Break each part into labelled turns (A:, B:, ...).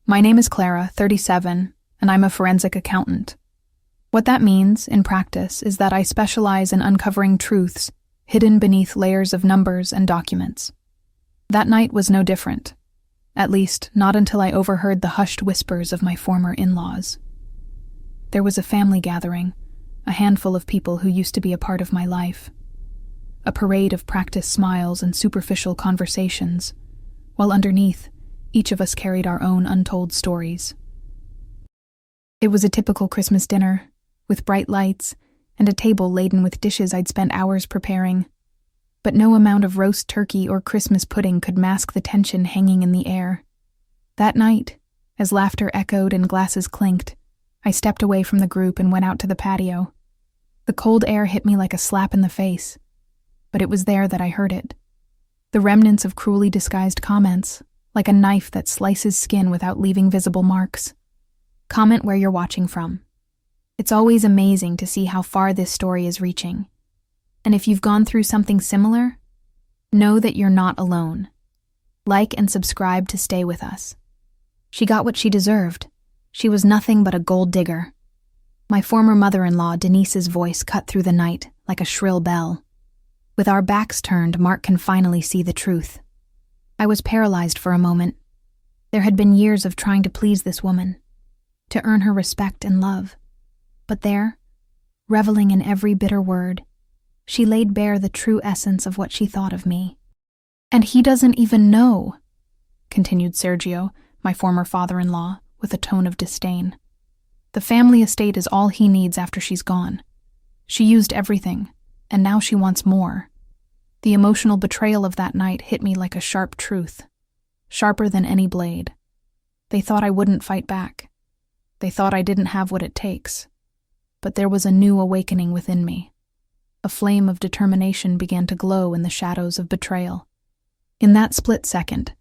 A: My name is Clara, 37, and I'm a forensic accountant. What that means, in practice, is that I specialize in uncovering truths hidden beneath layers of numbers and documents. That night was no different. At least, not until I overheard the hushed whispers of my former in-laws. There was a family gathering, a handful of people who used to be a part of my life. A parade of practiced smiles and superficial conversations, while underneath, each of us carried our own untold stories. It was a typical Christmas dinner, with bright lights and a table laden with dishes I'd spent hours preparing. But no amount of roast turkey or Christmas pudding could mask the tension hanging in the air. That night, as laughter echoed and glasses clinked, I stepped away from the group and went out to the patio. The cold air hit me like a slap in the face, but it was there that I heard it. The remnants of cruelly disguised comments, like a knife that slices skin without leaving visible marks. Comment where you're watching from. It's always amazing to see how far this story is reaching. And if you've gone through something similar, know that you're not alone. Like and subscribe to stay with us. She got what she deserved. She was nothing but a gold digger. My former mother-in-law, Denise's voice cut through the night like a shrill bell. With our backs turned, Mark can finally see the truth. I was paralyzed for a moment. There had been years of trying to please this woman, to earn her respect and love. But there, reveling in every bitter word, she laid bare the true essence of what she thought of me. "And he doesn't even know," continued Sergio, my former father-in-law, with a tone of disdain. "The family estate is all he needs after she's gone. She used everything, and now she wants more." The emotional betrayal of that night hit me like a sharp truth, sharper than any blade. They thought I wouldn't fight back. They thought I didn't have what it takes. But there was a new awakening within me. A flame of determination began to glow in the shadows of betrayal. In that split second,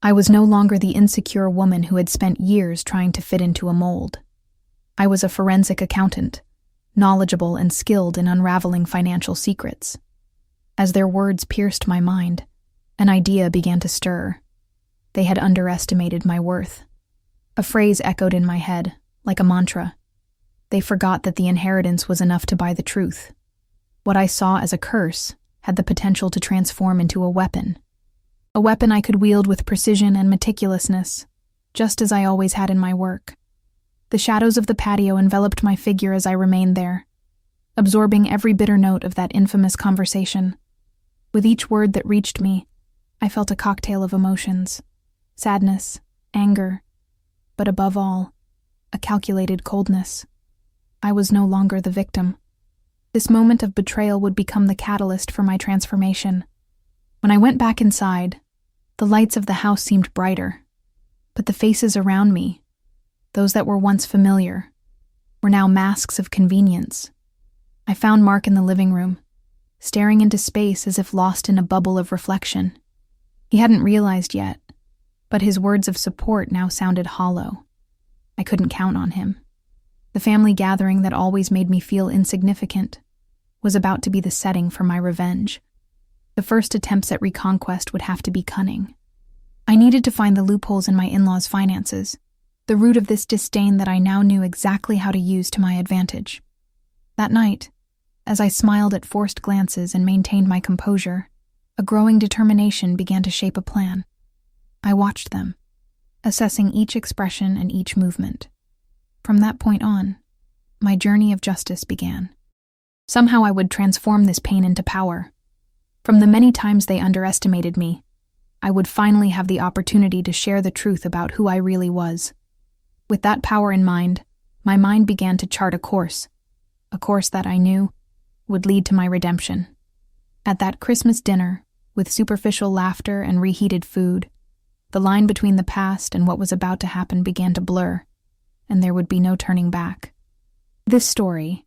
A: I was no longer the insecure woman who had spent years trying to fit into a mold. I was a forensic accountant, knowledgeable and skilled in unraveling financial secrets. As their words pierced my mind, an idea began to stir. They had underestimated my worth. A phrase echoed in my head, like a mantra. They forgot that the inheritance was enough to buy the truth. What I saw as a curse had the potential to transform into a weapon. A weapon I could wield with precision and meticulousness, just as I always had in my work. The shadows of the patio enveloped my figure as I remained there, absorbing every bitter note of that infamous conversation. With each word that reached me, I felt a cocktail of emotions: sadness, anger, but above all, a calculated coldness. I was no longer the victim. This moment of betrayal would become the catalyst for my transformation. When I went back inside, the lights of the house seemed brighter, but the faces around me, those that were once familiar, were now masks of convenience. I found Mark in the living room, staring into space as if lost in a bubble of reflection. He hadn't realized yet, but his words of support now sounded hollow. I couldn't count on him. The family gathering that always made me feel insignificant was about to be the setting for my revenge. The first attempts at reconquest would have to be cunning. I needed to find the loopholes in my in-laws' finances, the root of this disdain that I now knew exactly how to use to my advantage. That night, as I smiled at forced glances and maintained my composure, a growing determination began to shape a plan. I watched them, assessing each expression and each movement. From that point on, my journey of justice began. Somehow I would transform this pain into power. From the many times they underestimated me, I would finally have the opportunity to share the truth about who I really was. With that power in mind, my mind began to chart a course that I knew would lead to my redemption. At that Christmas dinner, with superficial laughter and reheated food, the line between the past and what was about to happen began to blur, and there would be no turning back. This story,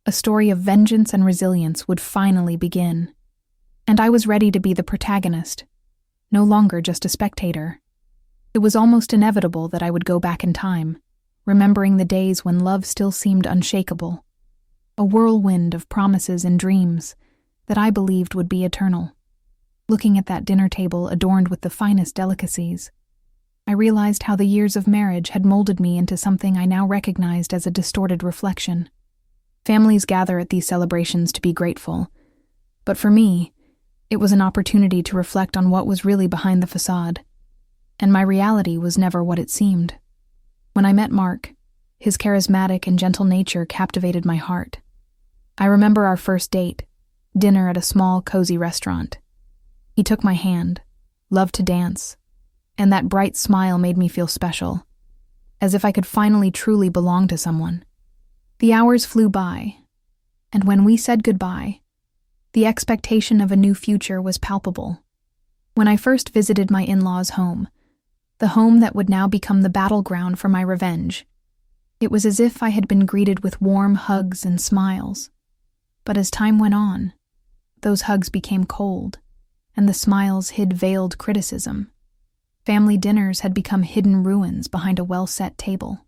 A: a story of vengeance and resilience, would finally begin. And I was ready to be the protagonist, no longer just a spectator. It was almost inevitable that I would go back in time, remembering the days when love still seemed unshakable, a whirlwind of promises and dreams that I believed would be eternal. Looking at that dinner table adorned with the finest delicacies, I realized how the years of marriage had molded me into something I now recognized as a distorted reflection. Families gather at these celebrations to be grateful, but for me, it was an opportunity to reflect on what was really behind the facade, and my reality was never what it seemed. When I met Mark, his charismatic and gentle nature captivated my heart. I remember our first date, dinner at a small, cozy restaurant. He took my hand, loved to dance, and that bright smile made me feel special, as if I could finally truly belong to someone. The hours flew by, and when we said goodbye, the expectation of a new future was palpable. When I first visited my in-laws' home, the home that would now become the battleground for my revenge, it was as if I had been greeted with warm hugs and smiles. But as time went on, those hugs became cold, and the smiles hid veiled criticism. Family dinners had become hidden ruins behind a well-set table.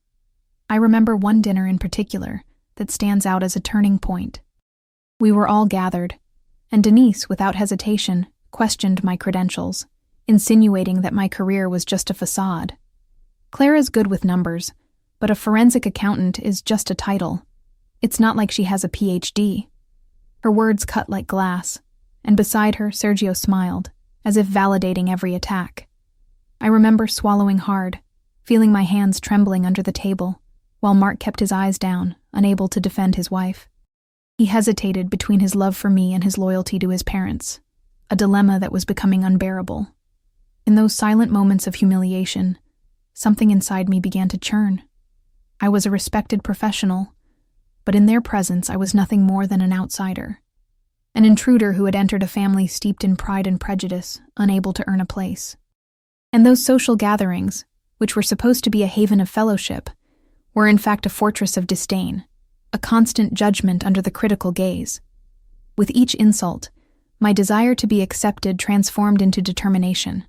A: I remember one dinner in particular that stands out as a turning point. We were all gathered, and Denise, without hesitation, questioned my credentials, insinuating that my career was just a facade. Clara's good with numbers, but a forensic accountant is just a title. It's not like she has a PhD. Her words cut like glass, and beside her, Sergio smiled, as if validating every attack. I remember swallowing hard, feeling my hands trembling under the table, while Mark kept his eyes down, unable to defend his wife. He hesitated between his love for me and his loyalty to his parents, a dilemma that was becoming unbearable. In those silent moments of humiliation, something inside me began to churn. I was a respected professional, but in their presence I was nothing more than an outsider, an intruder who had entered a family steeped in pride and prejudice, unable to earn a place. And those social gatherings, which were supposed to be a haven of fellowship, were in fact a fortress of disdain, a constant judgment under the critical gaze. With each insult, my desire to be accepted transformed into determination.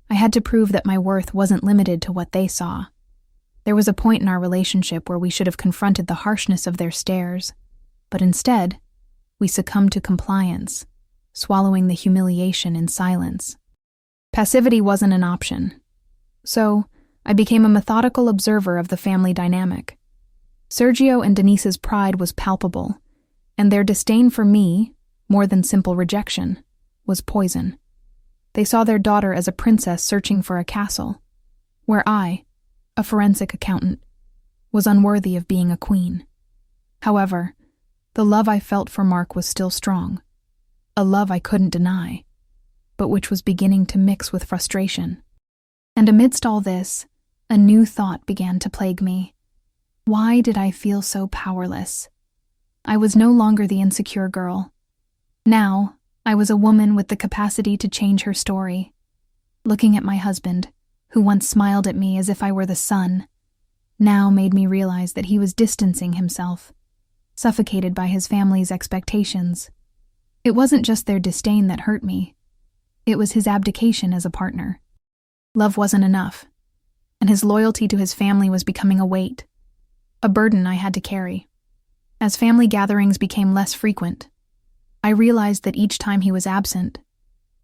A: I had to prove that my worth wasn't limited to what they saw. There was a point in our relationship where we should have confronted the harshness of their stares, but instead, we succumbed to compliance, swallowing the humiliation in silence. Passivity wasn't an option. So, I became a methodical observer of the family dynamic. Sergio and Denise's pride was palpable, and their disdain for me, more than simple rejection, was poison. They saw their daughter as a princess searching for a castle, where I, a forensic accountant, was unworthy of being a queen. However, the love I felt for Mark was still strong, a love I couldn't deny, but which was beginning to mix with frustration. And amidst all this, a new thought began to plague me. Why did I feel so powerless? I was no longer the insecure girl. Now, I was a woman with the capacity to change her story. Looking at my husband, who once smiled at me as if I were the sun, now made me realize that he was distancing himself, suffocated by his family's expectations. It wasn't just their disdain that hurt me. It was his abdication as a partner. Love wasn't enough, and his loyalty to his family was becoming a weight, a burden I had to carry. As family gatherings became less frequent, I realized that each time he was absent,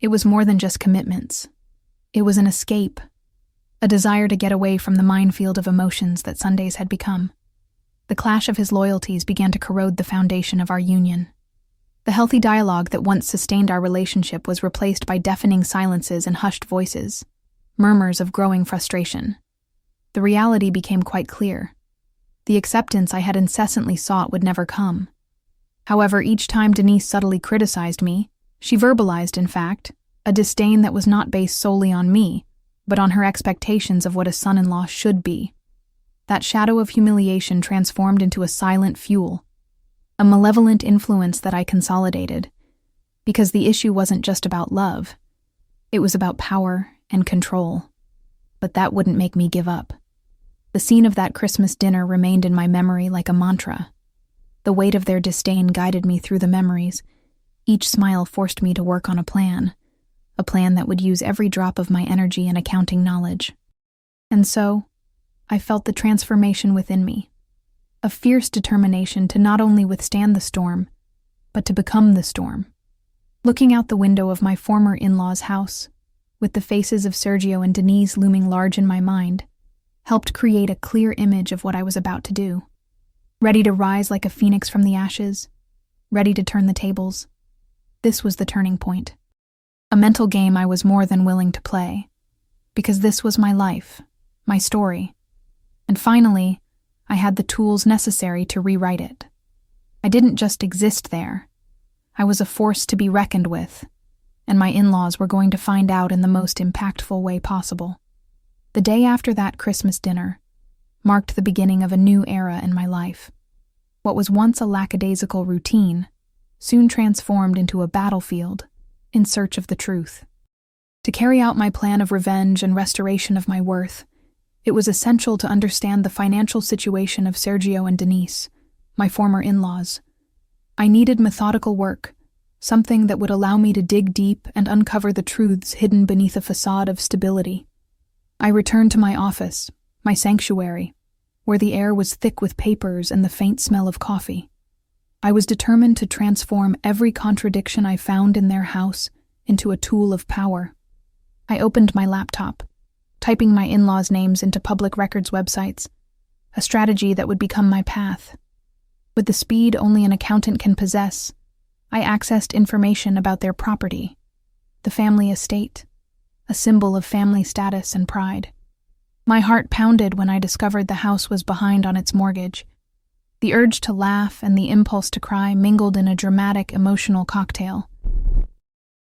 A: it was more than just commitments. It was an escape, a desire to get away from the minefield of emotions that Sundays had become. The clash of his loyalties began to corrode the foundation of our union. The healthy dialogue that once sustained our relationship was replaced by deafening silences and hushed voices, murmurs of growing frustration. The reality became quite clear. The acceptance I had incessantly sought would never come. However, each time Denise subtly criticized me, she verbalized, in fact, a disdain that was not based solely on me, but on her expectations of what a son-in-law should be. That shadow of humiliation transformed into a silent fuel, a malevolent influence that I consolidated, because the issue wasn't just about love. It was about power and control. But that wouldn't make me give up. The scene of that Christmas dinner remained in my memory like a mantra. The weight of their disdain guided me through the memories. Each smile forced me to work on a plan that would use every drop of my energy and accounting knowledge. And so, I felt the transformation within me, a fierce determination to not only withstand the storm, but to become the storm. Looking out the window of my former in-laws' house, with the faces of Sergio and Denise looming large in my mind, helped create a clear image of what I was about to do. Ready to rise like a phoenix from the ashes, ready to turn the tables. This was the turning point. A mental game I was more than willing to play, because this was my life, my story, and finally, I had the tools necessary to rewrite it. I didn't just exist there. I was a force to be reckoned with, and my in-laws were going to find out in the most impactful way possible. The day after that Christmas dinner marked the beginning of a new era in my life. What was once a lackadaisical routine soon transformed into a battlefield in search of the truth. To carry out my plan of revenge and restoration of my worth, it was essential to understand the financial situation of Sergio and Denise, my former in-laws. I needed methodical work, something that would allow me to dig deep and uncover the truths hidden beneath a facade of stability. I returned to my office, my sanctuary, where the air was thick with papers and the faint smell of coffee. I was determined to transform every contradiction I found in their house into a tool of power. I opened my laptop, typing my in-laws' names into public records websites, a strategy that would become my path. With the speed only an accountant can possess, I accessed information about their property, the family estate, a symbol of family status and pride. My heart pounded when I discovered the house was behind on its mortgage. The urge to laugh and the impulse to cry mingled in a dramatic, emotional cocktail.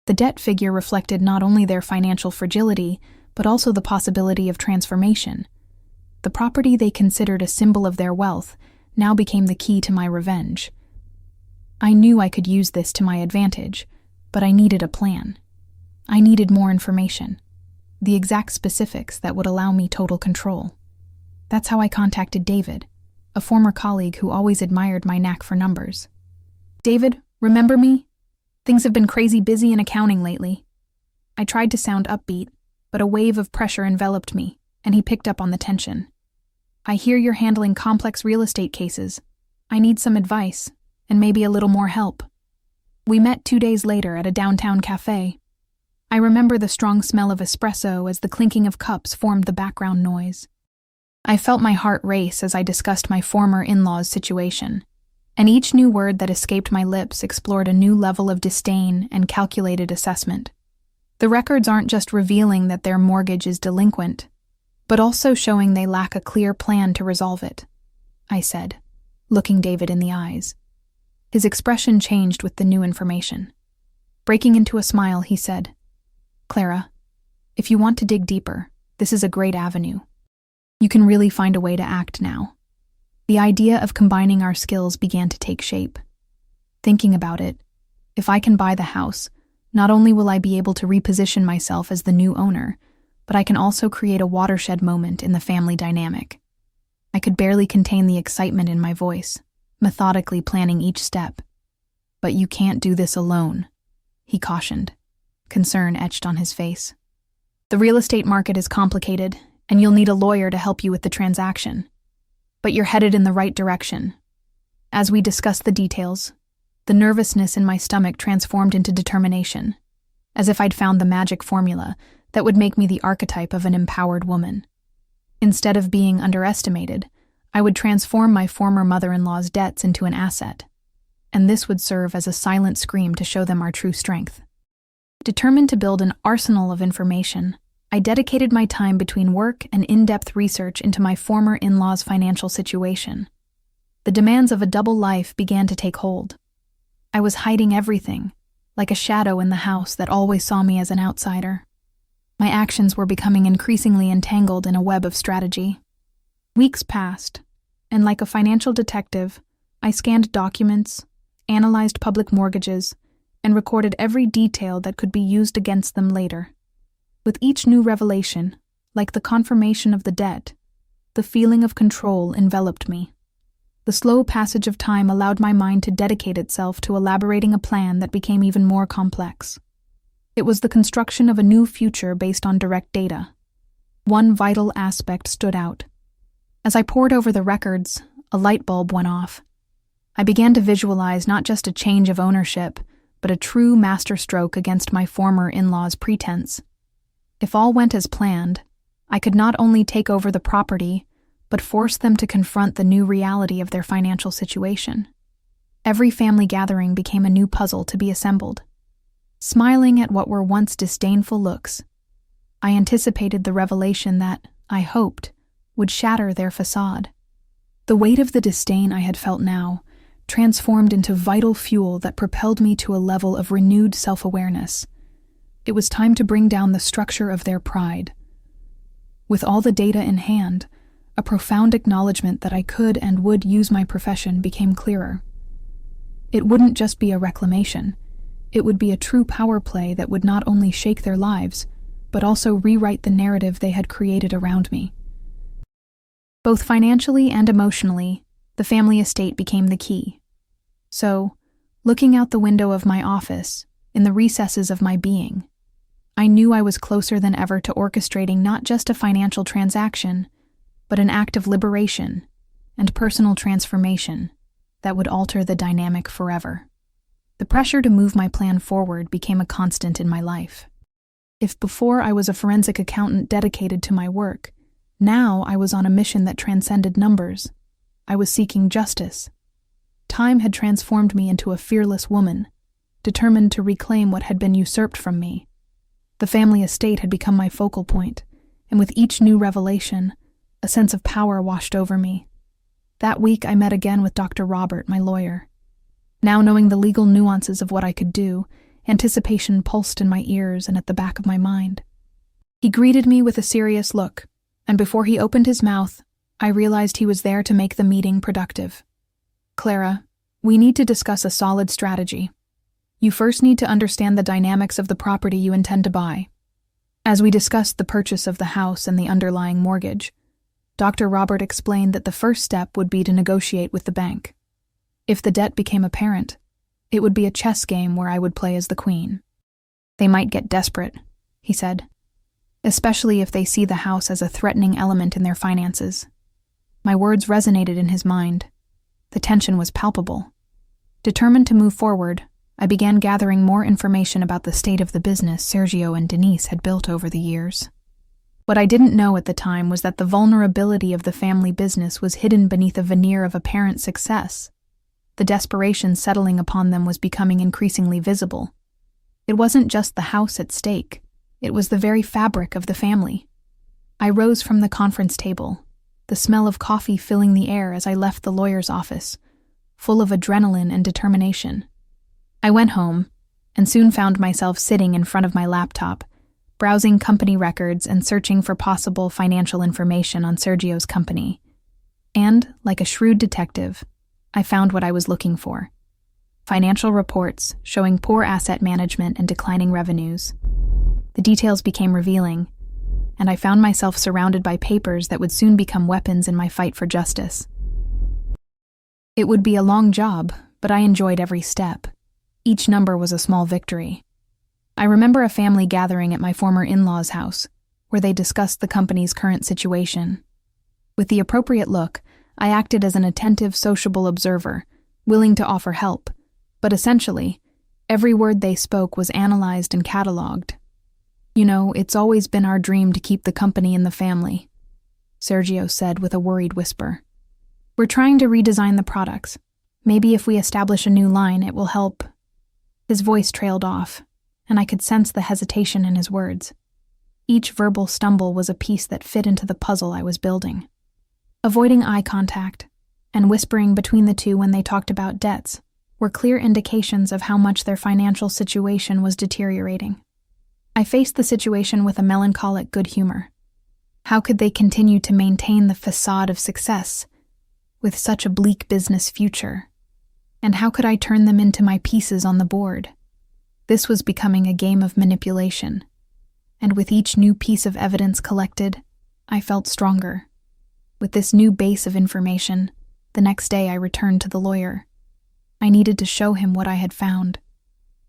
A: The debt figure reflected not only their financial fragility, but also the possibility of transformation. The property they considered a symbol of their wealth now became the key to my revenge. I knew I could use this to my advantage, but I needed a plan. I needed more information, the exact specifics that would allow me total control. That's how I contacted David, a former colleague who always admired my knack for numbers. "David, remember me? Things have been crazy busy in accounting lately." I tried to sound upbeat, but a wave of pressure enveloped me, and he picked up on the tension. "I hear you're handling complex real estate cases. I need some advice, and maybe a little more help." We met 2 days later at a downtown cafe. I remember the strong smell of espresso as the clinking of cups formed the background noise. I felt my heart race as I discussed my former in-laws' situation, and each new word that escaped my lips explored a new level of disdain and calculated assessment. The records aren't just revealing that their mortgage is delinquent, but also showing they lack a clear plan to resolve it, I said, looking David in the eyes. His expression changed with the new information. Breaking into a smile, he said, "Clara, if you want to dig deeper, this is a great avenue. You can really find a way to act now." The idea of combining our skills began to take shape. Thinking about it, if I can buy the house, not only will I be able to reposition myself as the new owner, but I can also create a watershed moment in the family dynamic. I could barely contain the excitement in my voice, methodically planning each step. "But you can't do this alone," he cautioned, concern etched on his face. "The real estate market is complicated, and you'll need a lawyer to help you with the transaction. But you're headed in the right direction." As we discussed the details, the nervousness in my stomach transformed into determination, as if I'd found the magic formula that would make me the archetype of an empowered woman. Instead of being underestimated, I would transform my former mother-in-law's debts into an asset, and this would serve as a silent scream to show them our true strength. Determined to build an arsenal of information, I dedicated my time between work and in-depth research into my former in-law's financial situation. The demands of a double life began to take hold. I was hiding everything, like a shadow in the house that always saw me as an outsider. My actions were becoming increasingly entangled in a web of strategy. Weeks passed, and like a financial detective, I scanned documents, analyzed public mortgages, and recorded every detail that could be used against them later. With each new revelation, like the confirmation of the debt, the feeling of control enveloped me. The slow passage of time allowed my mind to dedicate itself to elaborating a plan that became even more complex. It was the construction of a new future based on direct data. One vital aspect stood out. As I pored over the records, a light bulb went off. I began to visualize not just a change of ownership, but a true masterstroke against my former in-law's pretense. If all went as planned, I could not only take over the property, but force them to confront the new reality of their financial situation. Every family gathering became a new puzzle to be assembled. Smiling at what were once disdainful looks, I anticipated the revelation that, I hoped, would shatter their facade. The weight of the disdain I had felt now transformed into vital fuel that propelled me to a level of renewed self-awareness. It was time to bring down the structure of their pride. With all the data in hand, a profound acknowledgement that I could and would use my profession became clearer. It wouldn't just be a reclamation. It would be a true power play that would not only shake their lives, but also rewrite the narrative they had created around me. Both financially and emotionally, the family estate became the key. So, looking out the window of my office, in the recesses of my being, I knew I was closer than ever to orchestrating not just a financial transaction, but an act of liberation and personal transformation that would alter the dynamic forever. The pressure to move my plan forward became a constant in my life. If before I was a forensic accountant dedicated to my work, now I was on a mission that transcended numbers. I was seeking justice. Time had transformed me into a fearless woman, determined to reclaim what had been usurped from me. The family estate had become my focal point, and with each new revelation, a sense of power washed over me. That week I met again with Dr. Robert, my lawyer. Now knowing the legal nuances of what I could do, anticipation pulsed in my ears and at the back of my mind. He greeted me with a serious look, and before he opened his mouth, I realized he was there to make the meeting productive. Clara, we need to discuss a solid strategy. You first need to understand the dynamics of the property you intend to buy. As we discussed the purchase of the house and the underlying mortgage, Dr. Robert explained that the first step would be to negotiate with the bank. If the debt became apparent, it would be a chess game where I would play as the queen. They might get desperate, he said, especially if they see the house as a threatening element in their finances. My words resonated in his mind. The tension was palpable. Determined to move forward, I began gathering more information about the state of the business Sergio and Denise had built over the years. What I didn't know at the time was that the vulnerability of the family business was hidden beneath a veneer of apparent success. The desperation settling upon them was becoming increasingly visible. It wasn't just the house at stake. It was the very fabric of the family. I rose from the conference table, the smell of coffee filling the air as I left the lawyer's office, full of adrenaline and determination. I went home, and soon found myself sitting in front of my laptop, browsing company records and searching for possible financial information on Sergio's company. And, like a shrewd detective, I found what I was looking for. Financial reports showing poor asset management and declining revenues. The details became revealing, and I found myself surrounded by papers that would soon become weapons in my fight for justice. It would be a long job, but I enjoyed every step. Each number was a small victory. I remember a family gathering at my former in-laws' house, where they discussed the company's current situation. With the appropriate look, I acted as an attentive, sociable observer, willing to offer help, but essentially, every word they spoke was analyzed and cataloged. You know, it's always been our dream to keep the company in the family, Sergio said with a worried whisper. We're trying to redesign the products. Maybe if we establish a new line, it will help. His voice trailed off, and I could sense the hesitation in his words. Each verbal stumble was a piece that fit into the puzzle I was building. Avoiding eye contact and whispering between the two when they talked about debts were clear indications of how much their financial situation was deteriorating. I faced the situation with a melancholic good humor. How could they continue to maintain the facade of success with such a bleak business future? And how could I turn them into my pieces on the board? This was becoming a game of manipulation, and with each new piece of evidence collected, I felt stronger. With this new base of information, the next day I returned to the lawyer. I needed to show him what I had found.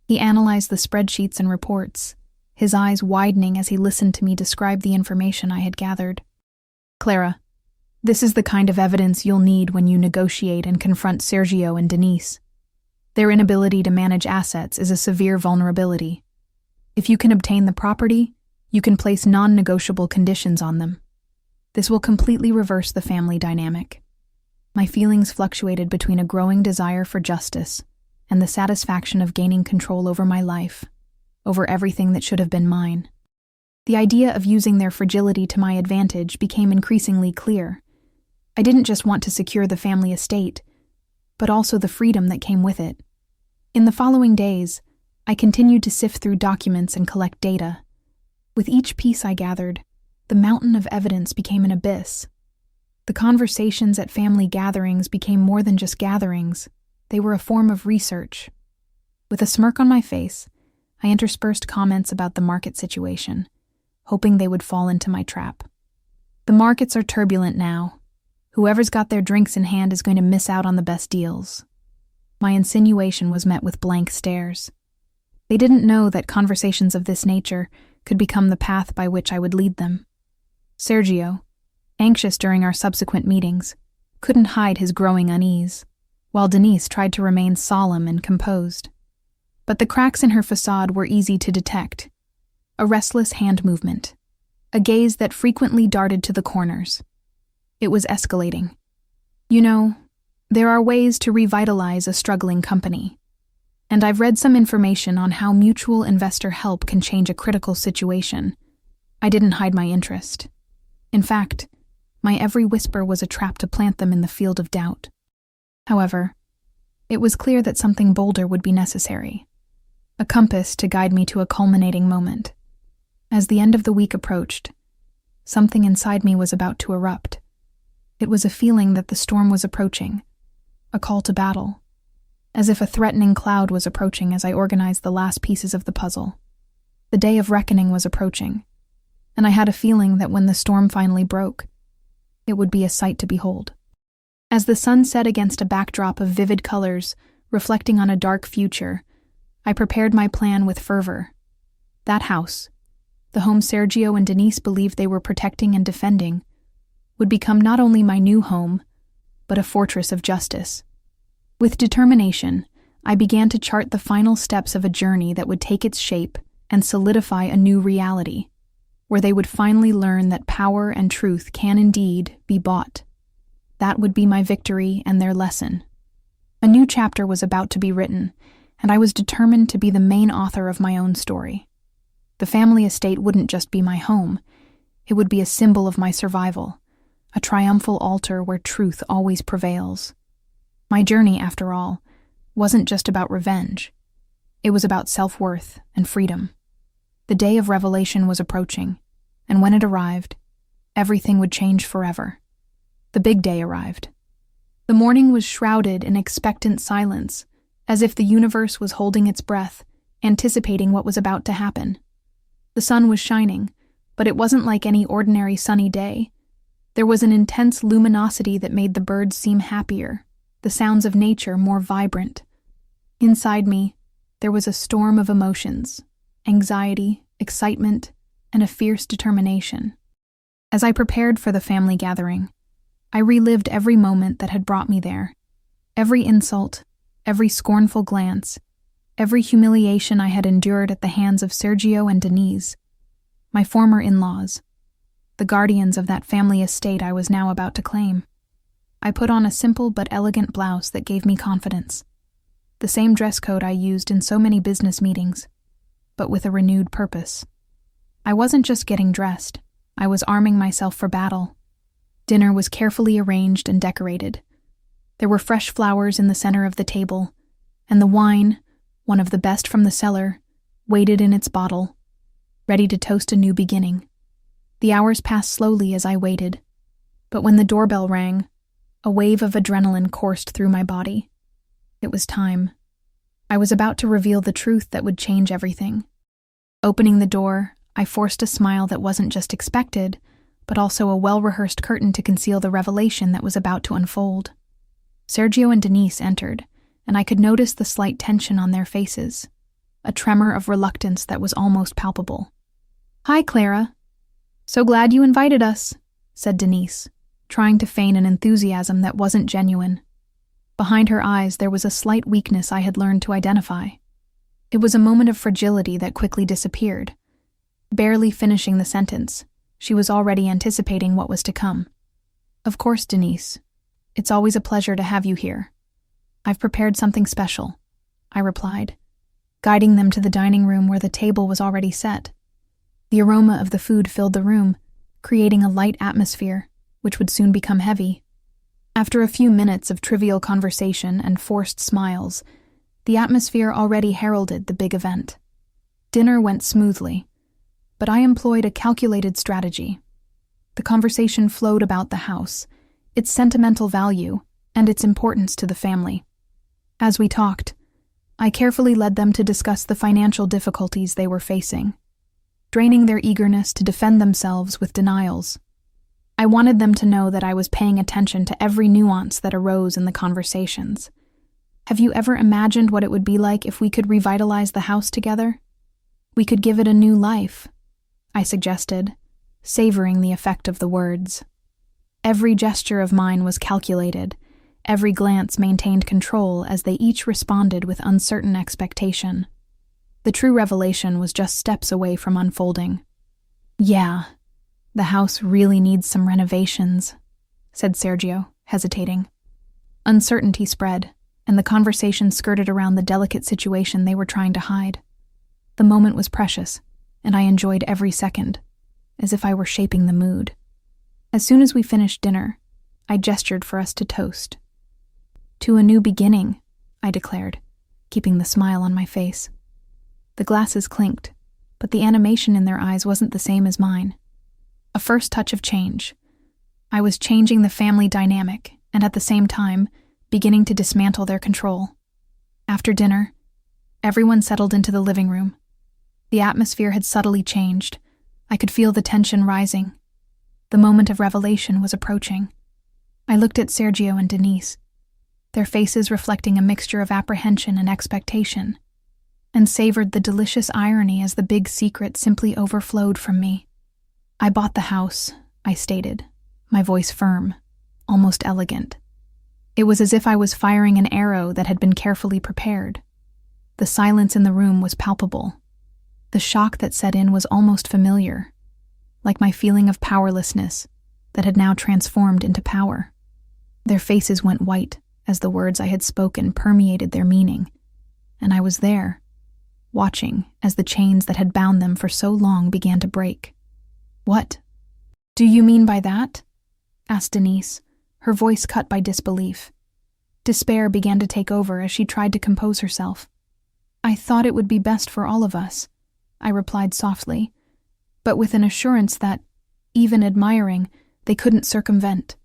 A: He analyzed the spreadsheets and reports, his eyes widening as he listened to me describe the information I had gathered. Clara, this is the kind of evidence you'll need when you negotiate and confront Sergio and Denise. Their inability to manage assets is a severe vulnerability. If you can obtain the property, You can place non-negotiable conditions on them. This will completely reverse the family dynamic. My feelings fluctuated between a growing desire for justice and the satisfaction of gaining control over my life, over everything that should have been mine. The idea of using their fragility to my advantage became increasingly clear. I didn't just want to secure the family estate, but also the freedom that came with it. In the following days, I continued to sift through documents and collect data. With each piece I gathered, the mountain of evidence became an abyss. The conversations at family gatherings became more than just gatherings. They were a form of research. With a smirk on my face, I interspersed comments about the market situation, hoping they would fall into my trap. The markets are turbulent now. Whoever's got their drinks in hand is going to miss out on the best deals. My insinuation was met with blank stares. They didn't know that conversations of this nature could become the path by which I would lead them. Sergio, anxious during our subsequent meetings, couldn't hide his growing unease, while Denise tried to remain solemn and composed. But the cracks in her facade were easy to detect. A restless hand movement, a gaze that frequently darted to the corners. It was escalating. You know, there are ways to revitalize a struggling company. And I've read some information on how mutual investor help can change a critical situation. I didn't hide my interest. In fact, my every whisper was a trap to plant them in the field of doubt. However, it was clear that something bolder would be necessary. A compass to guide me to a culminating moment. As the end of the week approached, something inside me was about to erupt. It was a feeling that the storm was approaching, a call to battle, as if a threatening cloud was approaching as I organized the last pieces of the puzzle. The day of reckoning was approaching, and I had a feeling that when the storm finally broke, it would be a sight to behold. As the sun set against a backdrop of vivid colors, reflecting on a dark future, I prepared my plan with fervor. That house, the home Sergio and Denise believed they were protecting and defending, would become not only my new home, but a fortress of justice. With determination, I began to chart the final steps of a journey that would take its shape and solidify a new reality, where they would finally learn that power and truth can indeed be bought. That would be my victory and their lesson. A new chapter was about to be written, and I was determined to be the main author of my own story. The family estate wouldn't just be my home. It would be a symbol of my survival, a triumphal altar where truth always prevails. My journey, after all, wasn't just about revenge. It was about self-worth and freedom. The day of revelation was approaching, and when it arrived, everything would change forever. The big day arrived. The morning was shrouded in expectant silence, as if the universe was holding its breath, anticipating what was about to happen. The sun was shining, but it wasn't like any ordinary sunny day. There was an intense luminosity that made the birds seem happier, the sounds of nature more vibrant. Inside me, there was a storm of emotions, anxiety, excitement, and a fierce determination. As I prepared for the family gathering, I relived every moment that had brought me there, every insult, every scornful glance, every humiliation I had endured at the hands of Sergio and Denise, my former in-laws, the guardians of that family estate I was now about to claim. I put on a simple but elegant blouse that gave me confidence, the same dress code I used in so many business meetings, but with a renewed purpose. I wasn't just getting dressed, I was arming myself for battle. Dinner was carefully arranged and decorated. There were fresh flowers in the center of the table, and the wine, one of the best from the cellar, waited in its bottle, ready to toast a new beginning. The hours passed slowly as I waited, but when the doorbell rang, a wave of adrenaline coursed through my body. It was time. I was about to reveal the truth that would change everything. Opening the door, I forced a smile that wasn't just expected, but also a well-rehearsed curtain to conceal the revelation that was about to unfold. Sergio and Denise entered, and I could notice the slight tension on their faces, a tremor of reluctance that was almost palpable. "Hi, Clara. So glad you invited us," said Denise, trying to feign an enthusiasm that wasn't genuine. Behind her eyes there was a slight weakness I had learned to identify. It was a moment of fragility that quickly disappeared. Barely finishing the sentence, she was already anticipating what was to come. "Of course, Denise. It's always a pleasure to have you here. I've prepared something special," I replied, guiding them to the dining room where the table was already set. The aroma of the food filled the room, creating a light atmosphere, which would soon become heavy. After a few minutes of trivial conversation and forced smiles, the atmosphere already heralded the big event. Dinner went smoothly, but I employed a calculated strategy. The conversation flowed about the house, its sentimental value, and its importance to the family. As we talked, I carefully led them to discuss the financial difficulties they were facing, draining their eagerness to defend themselves with denials. I wanted them to know that I was paying attention to every nuance that arose in the conversations. "Have you ever imagined what it would be like if we could revitalize the house together? We could give it a new life," I suggested, savoring the effect of the words. Every gesture of mine was calculated, every glance maintained control as they each responded with uncertain expectation. The true revelation was just steps away from unfolding. "Yeah, the house really needs some renovations," said Sergio, hesitating. Uncertainty spread, and the conversation skirted around the delicate situation they were trying to hide. The moment was precious, and I enjoyed every second, as if I were shaping the mood. As soon as we finished dinner, I gestured for us to toast. "To a new beginning," I declared, keeping the smile on my face. The glasses clinked, but the animation in their eyes wasn't the same as mine. A first touch of change. I was changing the family dynamic, and at the same time, beginning to dismantle their control. After dinner, everyone settled into the living room. The atmosphere had subtly changed. I could feel the tension rising. The moment of revelation was approaching. I looked at Sergio and Denise, their faces reflecting a mixture of apprehension and expectation, and savored the delicious irony as the big secret simply overflowed from me. "I bought the house," I stated, my voice firm, almost elegant. It was as if I was firing an arrow that had been carefully prepared. The silence in the room was palpable. The shock that set in was almost familiar, like my feeling of powerlessness that had now transformed into power. Their faces went white as the words I had spoken permeated their meaning, and I was there, watching as the chains that had bound them for so long began to break. "What do you mean by that?" asked Denise, her voice cut by disbelief. Despair began to take over as she tried to compose herself. "I thought it would be best for all of us," I replied softly, but with an assurance that, even admiring, they couldn't circumvent.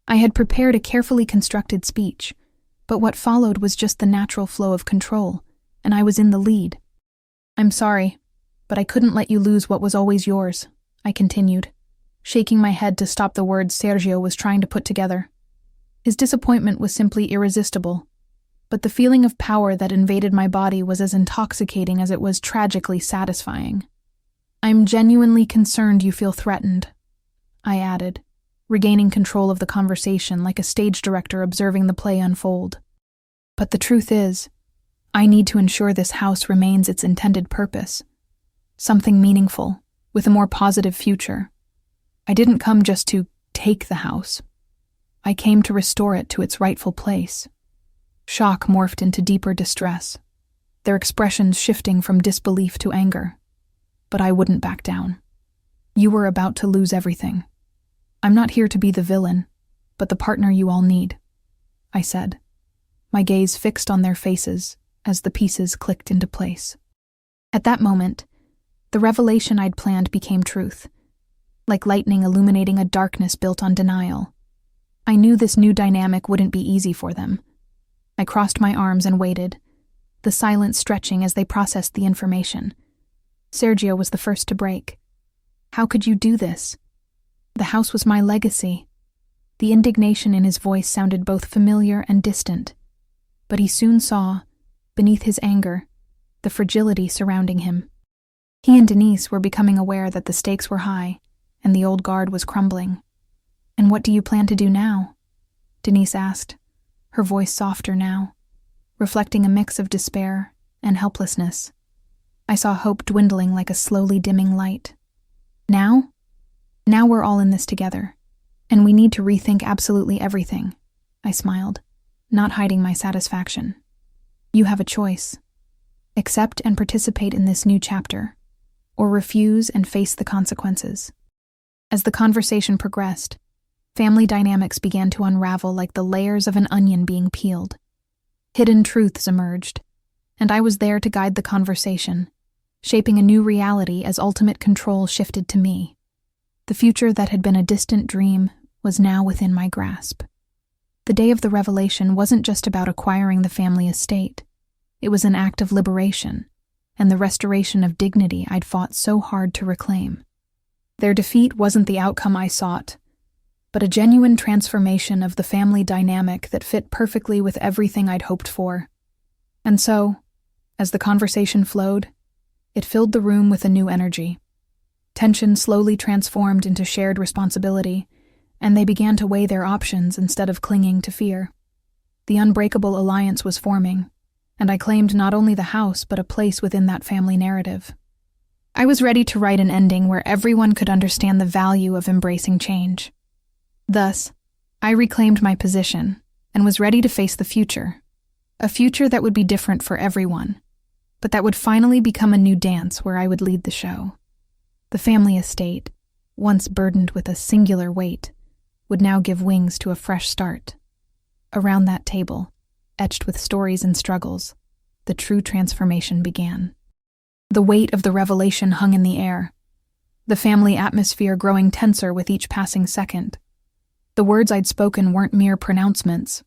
A: I had prepared a carefully constructed speech, but what followed was just the natural flow of control, and I was in the lead. "I'm sorry, but I couldn't let you lose what was always yours," I continued, shaking my head to stop the words Sergio was trying to put together. His disappointment was simply irresistible, but the feeling of power that invaded my body was as intoxicating as it was tragically satisfying. "I'm genuinely concerned you feel threatened," I added, regaining control of the conversation like a stage director observing the play unfold. "But the truth is, I need to ensure this house remains its intended purpose, something meaningful, with a more positive future. I didn't come just to take the house. I came to restore it to its rightful place." Shock morphed into deeper distress, their expressions shifting from disbelief to anger. But I wouldn't back down. "You were about to lose everything. I'm not here to be the villain, but the partner you all need," I said, my gaze fixed on their faces as the pieces clicked into place. At that moment, the revelation I'd planned became truth, like lightning illuminating a darkness built on denial. I knew this new dynamic wouldn't be easy for them. I crossed my arms and waited, the silence stretching as they processed the information. Sergio was the first to break. "How could you do this? The house was my legacy." The indignation in his voice sounded both familiar and distant, but he soon saw, beneath his anger, the fragility surrounding him. He and Denise were becoming aware that the stakes were high, and the old guard was crumbling. "And what do you plan to do now?" Denise asked, her voice softer now, reflecting a mix of despair and helplessness. I saw hope dwindling like a slowly dimming light. Now we're all in this together, and we need to rethink absolutely everything. I smiled, not hiding my satisfaction. You have a choice. Accept and participate in this new chapter, or refuse and face the consequences. As the conversation progressed, family dynamics began to unravel like the layers of an onion being peeled. Hidden truths emerged, and I was there to guide the conversation, shaping a new reality as ultimate control shifted to me. The future that had been a distant dream was now within my grasp. The day of the revelation wasn't just about acquiring the family estate. It was an act of liberation and the restoration of dignity I'd fought so hard to reclaim. Their defeat wasn't the outcome I sought, but a genuine transformation of the family dynamic that fit perfectly with everything I'd hoped for. And so, as the conversation flowed, it filled the room with a new energy. Tension slowly transformed into shared responsibility, and they began to weigh their options instead of clinging to fear. The unbreakable alliance was forming, and I claimed not only the house but a place within that family narrative. I was ready to write an ending where everyone could understand the value of embracing change. Thus, I reclaimed my position and was ready to face the future, a future that would be different for everyone, but that would finally become a new dance where I would lead the show. The family estate, once burdened with a singular weight, would now give wings to a fresh start. Around that table, etched with stories and struggles, the true transformation began. The weight of the revelation hung in the air, the family atmosphere growing tenser with each passing second. The words I'd spoken weren't mere pronouncements.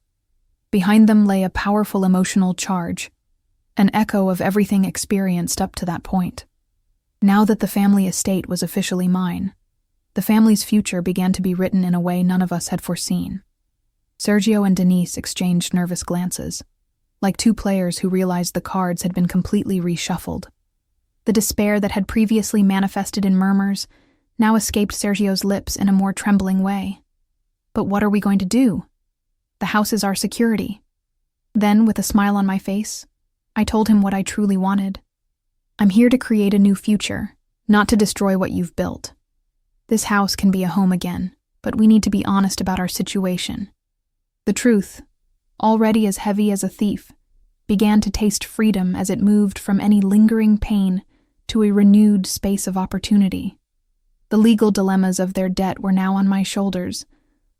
A: Behind them lay a powerful emotional charge, an echo of everything experienced up to that point. Now that the family estate was officially mine, the family's future began to be written in a way none of us had foreseen. Sergio and Denise exchanged nervous glances, like two players who realized the cards had been completely reshuffled. The despair that had previously manifested in murmurs now escaped Sergio's lips in a more trembling way. But what are we going to do? The house is our security. Then, with a smile on my face, I told him what I truly wanted. I'm here to create a new future, not to destroy what you've built. This house can be a home again, but we need to be honest about our situation. The truth, already as heavy as a thief, began to taste freedom as it moved from any lingering pain to a renewed space of opportunity. The legal dilemmas of their debt were now on my shoulders,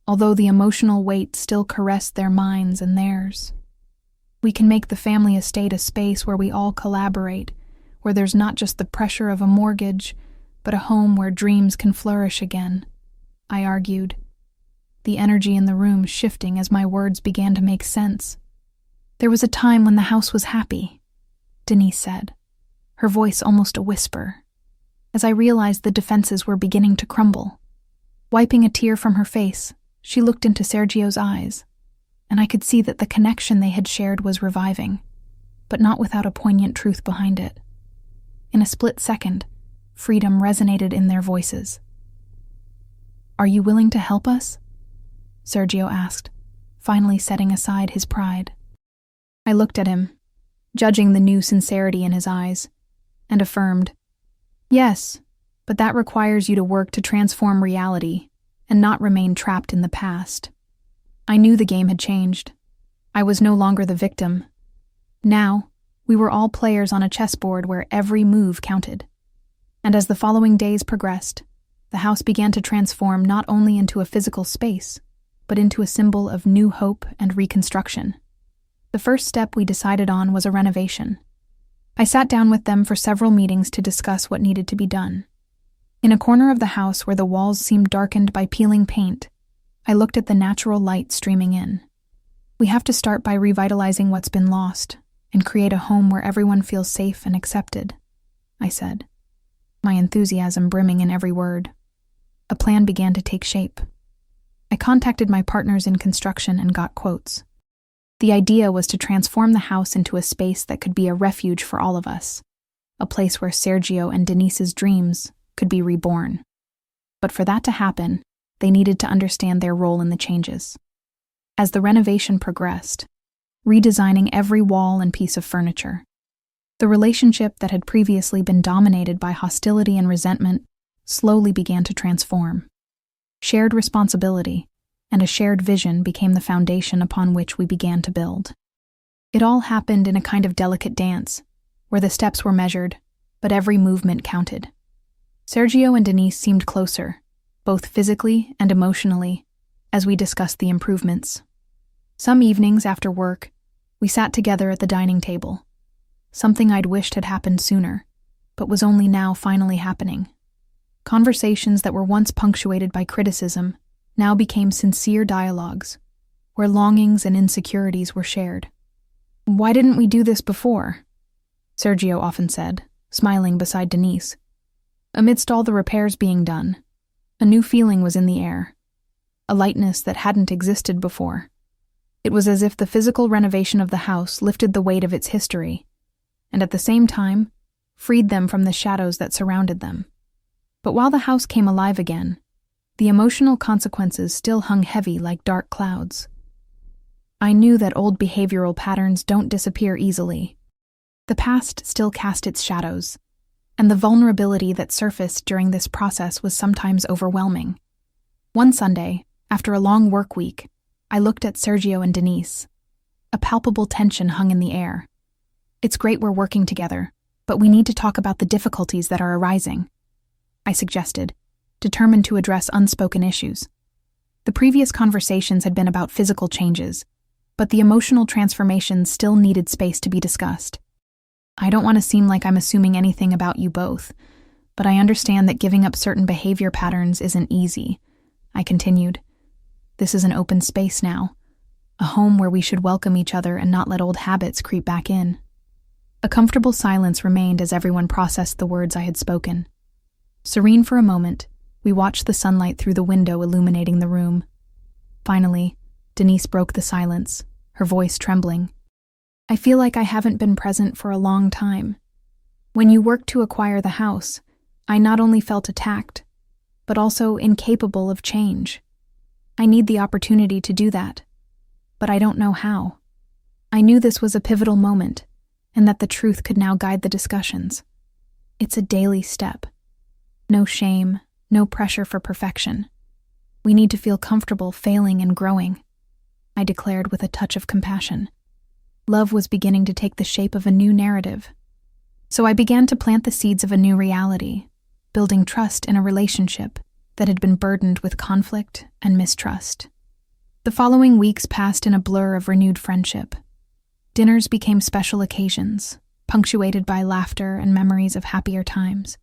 A: although the emotional weight still caressed their minds and theirs. We can make the family estate a space where we all collaborate, where there's not just the pressure of a mortgage, but a home where dreams can flourish again, I argued, the energy in the room shifting as my words began to make sense. There was a time when the house was happy, Denise said, her voice almost a whisper, as I realized the defenses were beginning to crumble. Wiping a tear from her face, she looked into Sergio's eyes, and I could see that the connection they had shared was reviving, but not without a poignant truth behind it. In a split second, freedom resonated in their voices. "Are you willing to help us?" Sergio asked, finally setting aside his pride. I looked at him, judging the new sincerity in his eyes, and affirmed, "Yes, but that requires you to work to transform reality and not remain trapped in the past." I knew the game had changed. I was no longer the victim. Now, we were all players on a chessboard where every move counted. And as the following days progressed, the house began to transform not only into a physical space, but into a symbol of new hope and reconstruction. The first step we decided on was a renovation. I sat down with them for several meetings to discuss what needed to be done. In a corner of the house where the walls seemed darkened by peeling paint, I looked at the natural light streaming in. We have to start by revitalizing what's been lost and create a home where everyone feels safe and accepted, I said, my enthusiasm brimming in every word. A plan began to take shape. I contacted my partners in construction and got quotes. The idea was to transform the house into a space that could be a refuge for all of us, a place where Sergio and Denise's dreams could be reborn. But for that to happen, they needed to understand their role in the changes. As the renovation progressed, redesigning every wall and piece of furniture, The relationship that had previously been dominated by hostility and resentment slowly began to transform. Shared responsibility and a shared vision became the foundation upon which we began to build. It all happened in a kind of delicate dance, where the steps were measured, but every movement counted. Sergio and Denise seemed closer, both physically and emotionally, as we discussed the improvements. Some evenings after work, we sat together at the dining table, something I'd wished had happened sooner, but was only now finally happening. Conversations that were once punctuated by criticism now became sincere dialogues, where longings and insecurities were shared. "Why didn't we do this before?" Sergio often said, smiling beside Denise. Amidst all the repairs being done, a new feeling was in the air, a lightness that hadn't existed before. It was as if the physical renovation of the house lifted the weight of its history, and at the same time, freed them from the shadows that surrounded them. But while the house came alive again, the emotional consequences still hung heavy like dark clouds. I knew that old behavioral patterns don't disappear easily. The past still cast its shadows, and the vulnerability that surfaced during this process was sometimes overwhelming. One Sunday, after a long work week, I looked at Sergio and Denise. A palpable tension hung in the air. "It's great we're working together, but we need to talk about the difficulties that are arising," I suggested, determined to address unspoken issues. The previous conversations had been about physical changes, but the emotional transformation still needed space to be discussed. "I don't want to seem like I'm assuming anything about you both, but I understand that giving up certain behavior patterns isn't easy," I continued. "This is an open space now, a home where we should welcome each other and not let old habits creep back in." A comfortable silence remained as everyone processed the words I had spoken. Serene for a moment, we watched the sunlight through the window illuminating the room. Finally, Denise broke the silence, her voice trembling. "I feel like I haven't been present for a long time. When you worked to acquire the house, I not only felt attacked, but also incapable of change. I need the opportunity to do that, but I don't know how. I knew this was a pivotal moment, and that the truth could now guide the discussions. It's a daily step. No shame, no pressure for perfection. We need to feel comfortable failing and growing," I declared with a touch of compassion. Love was beginning to take the shape of a new narrative. So I began to plant the seeds of a new reality, building trust in a relationship that had been burdened with conflict and mistrust. The following weeks passed in a blur of renewed friendship. Dinners became special occasions, punctuated by laughter and memories of happier times.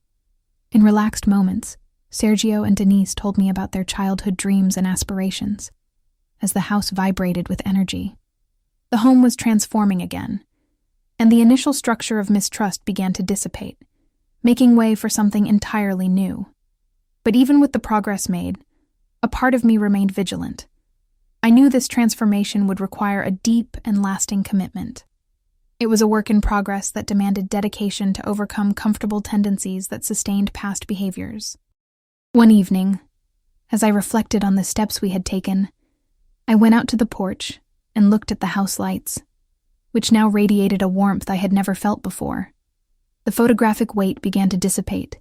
A: In relaxed moments, Sergio and Denise told me about their childhood dreams and aspirations, as the house vibrated with energy. The home was transforming again, and the initial structure of mistrust began to dissipate, making way for something entirely new. But even with the progress made, a part of me remained vigilant. I knew this transformation would require a deep and lasting commitment. It was a work in progress that demanded dedication to overcome comfortable tendencies that sustained past behaviors. One evening, as I reflected on the steps we had taken, I went out to the porch and looked at the house lights, which now radiated a warmth I had never felt before. The photographic weight began to dissipate,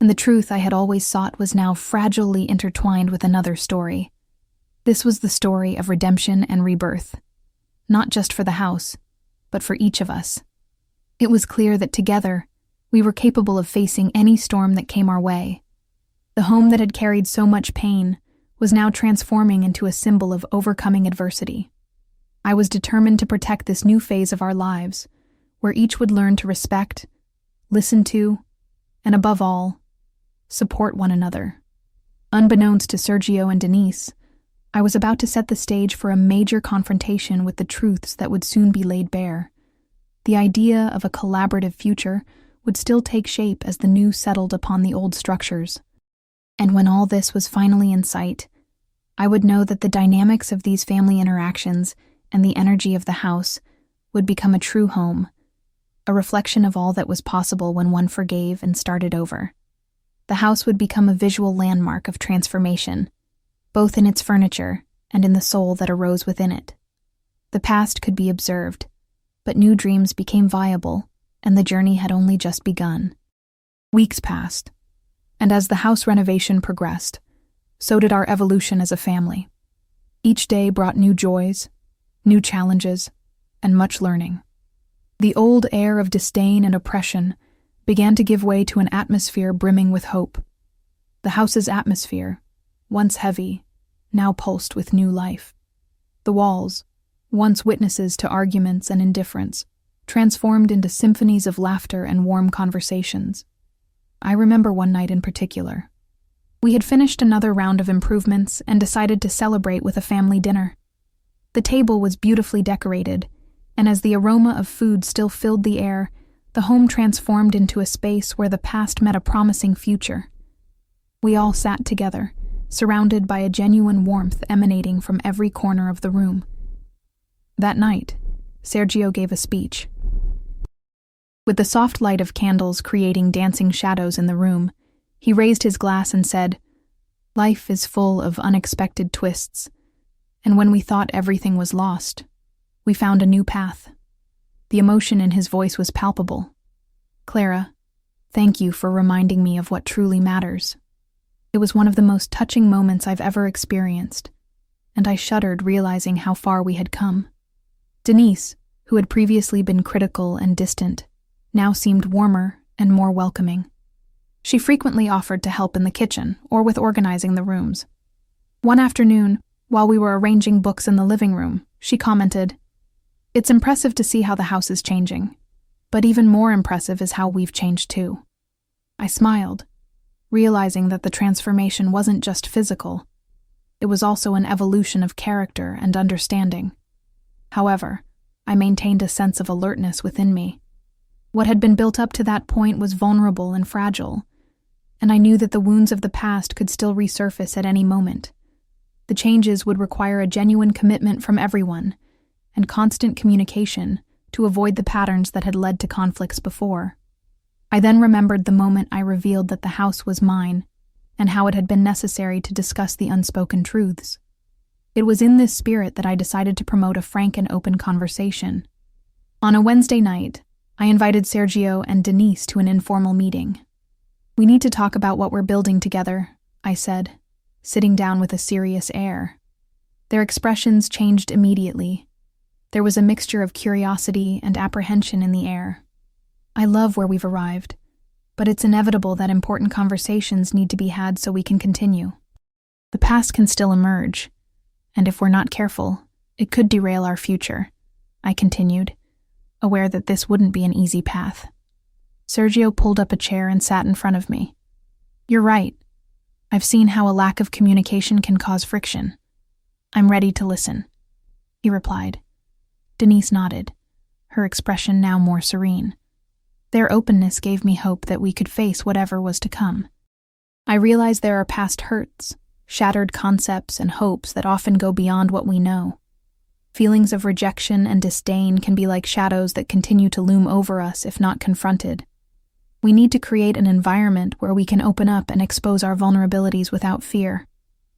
A: and the truth I had always sought was now fragilely intertwined with another story. This was the story of redemption and rebirth, not just for the house, but for each of us. It was clear that together, we were capable of facing any storm that came our way. The home that had carried so much pain was now transforming into a symbol of overcoming adversity. I was determined to protect this new phase of our lives, where each would learn to respect, listen to, and above all, support one another. Unbeknownst to Sergio and Denise, I was about to set the stage for a major confrontation with the truths that would soon be laid bare. The idea of a collaborative future would still take shape as the new settled upon the old structures. And when all this was finally in sight, I would know that the dynamics of these family interactions and the energy of the house would become a true home, a reflection of all that was possible when one forgave and started over. The house would become a visual landmark of transformation, both in its furniture and in the soul that arose within it. The past could be observed, but new dreams became viable, and the journey had only just begun. Weeks passed, and as the house renovation progressed, so did our evolution as a family. Each day brought new joys, new challenges, and much learning. The old air of disdain and oppression began to give way to an atmosphere brimming with hope. The house's atmosphere, once heavy, now pulsed with new life. The walls, once witnesses to arguments and indifference, transformed into symphonies of laughter and warm conversations. I remember one night in particular. We had finished another round of improvements and decided to celebrate with a family dinner. The table was beautifully decorated, and as the aroma of food still filled the air, the home transformed into a space where the past met a promising future. We all sat together, surrounded by a genuine warmth emanating from every corner of the room. That night, Sergio gave a speech. With the soft light of candles creating dancing shadows in the room, he raised his glass and said, "Life is full of unexpected twists, and when we thought everything was lost, we found a new path." The emotion in his voice was palpable. "Clara, thank you for reminding me of what truly matters." It was one of the most touching moments I've ever experienced, and I shuddered realizing how far we had come. Denise, who had previously been critical and distant, now seemed warmer and more welcoming. She frequently offered to help in the kitchen or with organizing the rooms. One afternoon, while we were arranging books in the living room, she commented, "It's impressive to see how the house is changing, but even more impressive is how we've changed too." I smiled, realizing that the transformation wasn't just physical, it was also an evolution of character and understanding. However, I maintained a sense of alertness within me. What had been built up to that point was vulnerable and fragile, and I knew that the wounds of the past could still resurface at any moment. The changes would require a genuine commitment from everyone, and constant communication to avoid the patterns that had led to conflicts before. I then remembered the moment I revealed that the house was mine, and how it had been necessary to discuss the unspoken truths. It was in this spirit that I decided to promote a frank and open conversation. On a Wednesday night, I invited Sergio and Denise to an informal meeting. "We need to talk about what we're building together," I said, sitting down with a serious air. Their expressions changed immediately. There was a mixture of curiosity and apprehension in the air. "I love where we've arrived, but it's inevitable that important conversations need to be had so we can continue. The past can still emerge, and if we're not careful, it could derail our future," I continued, aware that this wouldn't be an easy path. Sergio pulled up a chair and sat in front of me. "You're right. I've seen how a lack of communication can cause friction. I'm ready to listen," he replied. Denise nodded, her expression now more serene. Their openness gave me hope that we could face whatever was to come. I realized there are past hurts, shattered concepts, and hopes that often go beyond what we know. Feelings of rejection and disdain can be like shadows that continue to loom over us if not confronted. We need to create an environment where we can open up and expose our vulnerabilities without fear,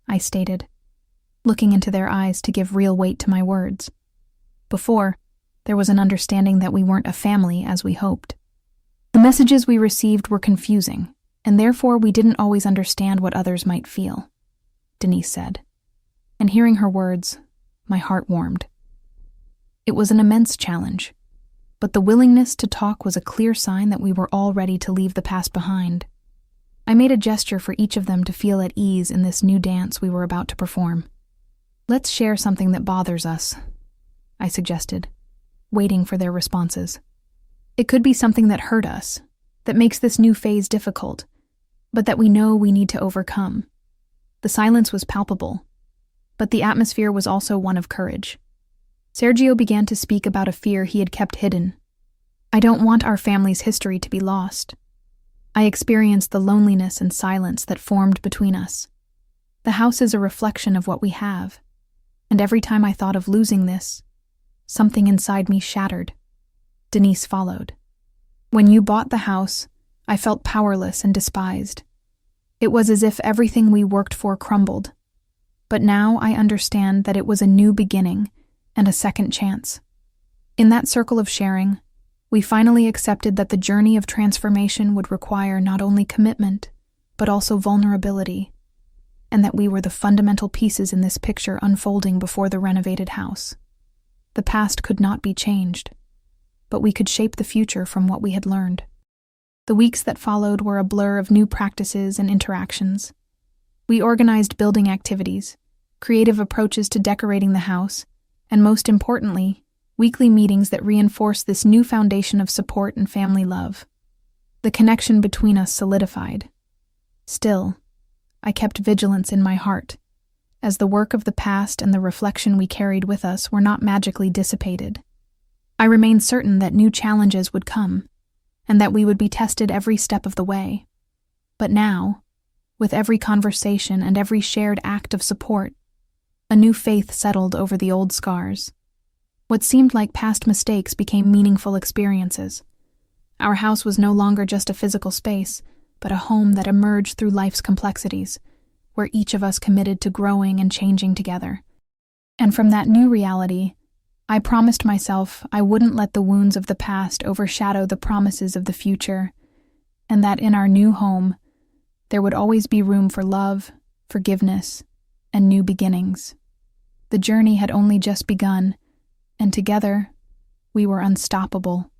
A: I stated, looking into their eyes to give real weight to my words. Before, there was an understanding that we weren't a family as we hoped. The messages we received were confusing, and therefore we didn't always understand what others might feel, Denise said. And hearing her words, my heart warmed. It was an immense challenge, but the willingness to talk was a clear sign that we were all ready to leave the past behind. I made a gesture for each of them to feel at ease in this new dance we were about to perform. "Let's share something that bothers us," I suggested, waiting for their responses. "It could be something that hurt us, that makes this new phase difficult, but that we know we need to overcome." The silence was palpable, but the atmosphere was also one of courage. Sergio began to speak about a fear he had kept hidden. "I don't want our family's history to be lost. I experienced the loneliness and silence that formed between us. The house is a reflection of what we have, and every time I thought of losing this, something inside me shattered." Denise followed. "When you bought the house, I felt powerless and despised. It was as if everything we worked for crumbled. But now I understand that it was a new beginning and a second chance. In that circle of sharing, We finally accepted that the journey of transformation would require not only commitment, but also vulnerability, and that we were the fundamental pieces in this picture unfolding before the renovated house. The past could not be changed, but we could shape the future from what we had learned. The weeks that followed were a blur of new practices and interactions. We organized building activities, creative approaches to decorating the house, and most importantly, weekly meetings that reinforced this new foundation of support and family love. The connection between us solidified. Still, I kept vigilance in my heart, as the work of the past and the reflection we carried with us were not magically dissipated. I remained certain that new challenges would come, and that we would be tested every step of the way. But now, with every conversation and every shared act of support, a new faith settled over the old scars. What seemed like past mistakes became meaningful experiences. Our house was no longer just a physical space, but a home that emerged through life's complexities, where each of us committed to growing and changing together. And from that new reality, I promised myself I wouldn't let the wounds of the past overshadow the promises of the future, and that in our new home, there would always be room for love, forgiveness, and new beginnings. The journey had only just begun, and together, we were unstoppable.